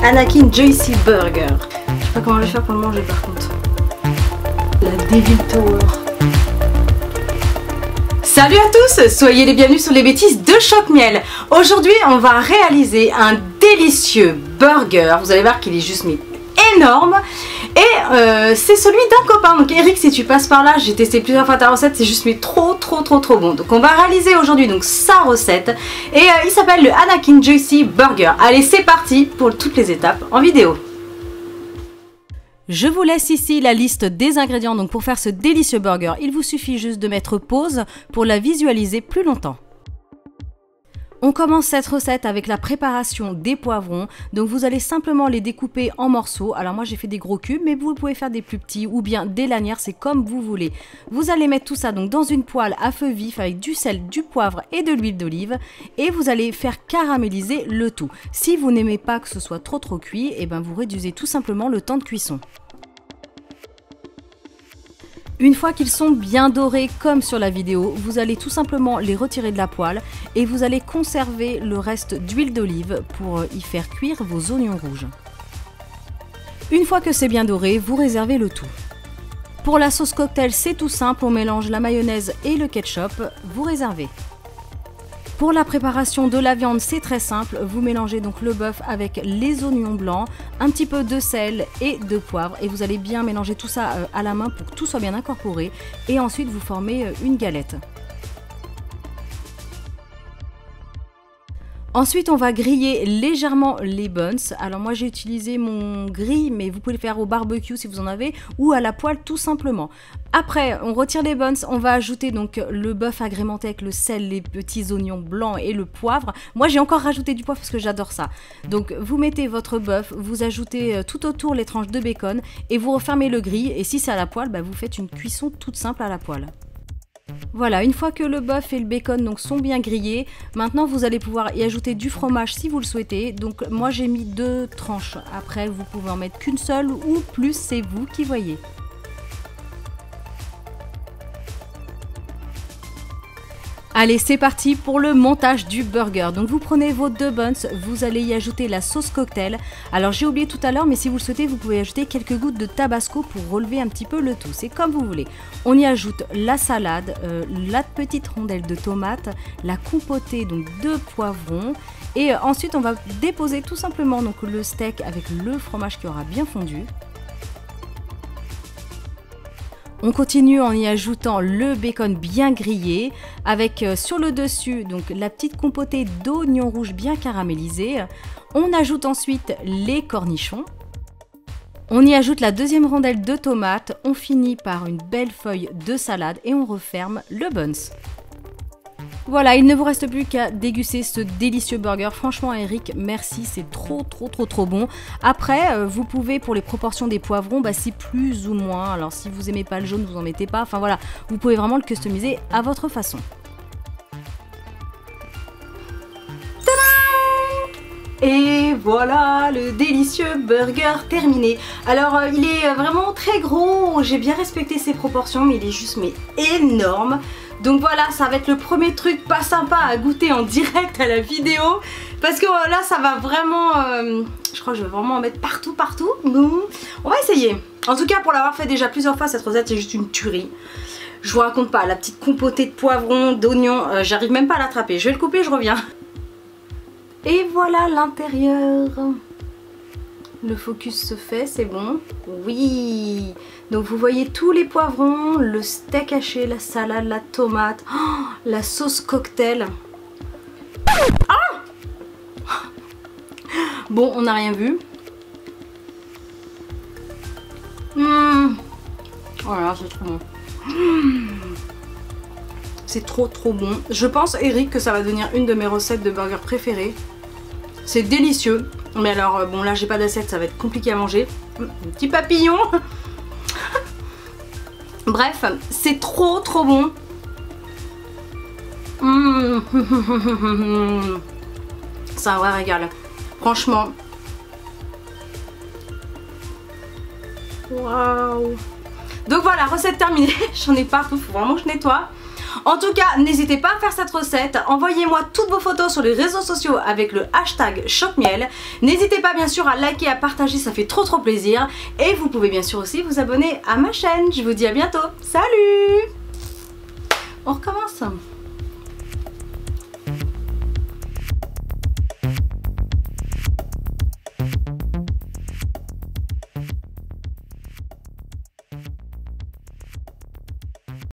Anakin Juicy Burger. Je sais pas comment je vais faire pour le manger par contre. La Devil Tower. Salut à tous, soyez les bienvenus sur les bêtises de Choc Miel. Aujourd'hui, on va réaliser un délicieux burger. Vous allez voir qu'il est juste mais énorme. Et c'est celui d'un copain. Donc Eric, si tu passes par là, j'ai testé plusieurs fois ta recette, c'est juste mais trop bon. Donc on va réaliser aujourd'hui donc sa recette. Et il s'appelle le Anakin Juicy Burger. Allez, c'est parti pour toutes les étapes en vidéo. Je vous laisse ici la liste des ingrédients. Donc pour faire ce délicieux burger, il vous suffit juste de mettre pause pour la visualiser plus longtemps. On commence cette recette avec la préparation des poivrons. Donc vous allez simplement les découper en morceaux. Alors moi j'ai fait des gros cubes, mais vous pouvez faire des plus petits ou bien des lanières, c'est comme vous voulez. Vous allez mettre tout ça donc dans une poêle à feu vif avec du sel, du poivre et de l'huile d'olive. Et vous allez faire caraméliser le tout. Si vous n'aimez pas que ce soit trop cuit, et ben vous réduisez tout simplement le temps de cuisson. Une fois qu'ils sont bien dorés comme sur la vidéo, vous allez tout simplement les retirer de la poêle et vous allez conserver le reste d'huile d'olive pour y faire cuire vos oignons rouges. Une fois que c'est bien doré, vous réservez le tout. Pour la sauce cocktail, c'est tout simple, on mélange la mayonnaise et le ketchup, vous réservez. Pour la préparation de la viande, c'est très simple, vous mélangez donc le bœuf avec les oignons blancs, un petit peu de sel et de poivre et vous allez bien mélanger tout ça à la main pour que tout soit bien incorporé et ensuite vous formez une galette. Ensuite, on va griller légèrement les buns. Alors moi j'ai utilisé mon grill, mais vous pouvez le faire au barbecue si vous en avez, ou à la poêle tout simplement. Après, on retire les buns, on va ajouter donc le bœuf agrémenté avec le sel, les petits oignons blancs et le poivre. Moi j'ai encore rajouté du poivre parce que j'adore ça. Donc vous mettez votre bœuf, vous ajoutez tout autour les tranches de bacon et vous refermez le grill. Et si c'est à la poêle, vous faites une cuisson toute simple à la poêle. Voilà, une fois que le bœuf et le bacon donc sont bien grillés, maintenant vous allez pouvoir y ajouter du fromage si vous le souhaitez. Donc moi j'ai mis 2 tranches, après vous pouvez en mettre qu'une seule ou plus, c'est vous qui voyez. Allez, c'est parti pour le montage du burger. Donc vous prenez vos 2 buns, vous allez y ajouter la sauce cocktail. Alors j'ai oublié tout à l'heure, mais si vous le souhaitez, vous pouvez ajouter quelques gouttes de tabasco pour relever un petit peu le tout. C'est comme vous voulez. On y ajoute la salade, la petite rondelle de tomate, la compotée donc de poivrons. Et ensuite on va déposer tout simplement donc le steak avec le fromage qui aura bien fondu. On continue en y ajoutant le bacon bien grillé avec sur le dessus donc la petite compotée d'oignons rouges bien caramélisés. On ajoute ensuite les cornichons. On y ajoute la deuxième rondelle de tomate. On finit par une belle feuille de salade et on referme le buns. Voilà, il ne vous reste plus qu'à déguster ce délicieux burger. Franchement Eric, merci, c'est trop bon. Après, vous pouvez pour les proportions des poivrons, c'est plus ou moins. Alors si vous aimez pas le jaune, vous en mettez pas. Enfin voilà, vous pouvez vraiment le customiser à votre façon. Et voilà le délicieux burger terminé. Alors il est vraiment très gros, j'ai bien respecté ses proportions, mais il est juste énorme. Donc voilà, ça va être le premier truc pas sympa à goûter en direct à la vidéo. Parce que là ça va vraiment, je crois que je vais vraiment en mettre partout. Donc on va essayer. En tout cas pour l'avoir fait déjà plusieurs fois, cette recette c'est juste une tuerie. Je vous raconte pas, la petite compotée de poivrons, d'oignons, j'arrive même pas à l'attraper. Je vais le couper, je reviens. Et voilà l'intérieur. Le focus se fait, c'est bon. Oui. Donc vous voyez tous les poivrons, le steak haché, la salade, la tomate, la sauce cocktail. Ah! Bon, on n'a rien vu. Voilà, c'est trop bon. C'est trop bon. Je pense, Eric, que ça va devenir une de mes recettes de burger préférées. C'est délicieux. Mais alors, bon, là, j'ai pas d'assiette, ça va être compliqué à manger. Un petit papillon. Bref, c'est trop bon. C'est un vrai régal. Franchement. Waouh. Donc voilà, recette terminée. J'en ai partout, faut vraiment que je nettoie. En tout cas, n'hésitez pas à faire cette recette, envoyez-moi toutes vos photos sur les réseaux sociaux avec le hashtag Choc-Miel. N'hésitez pas bien sûr à liker, à partager, ça fait trop plaisir. Et vous pouvez bien sûr aussi vous abonner à ma chaîne. Je vous dis à bientôt, salut! On recommence.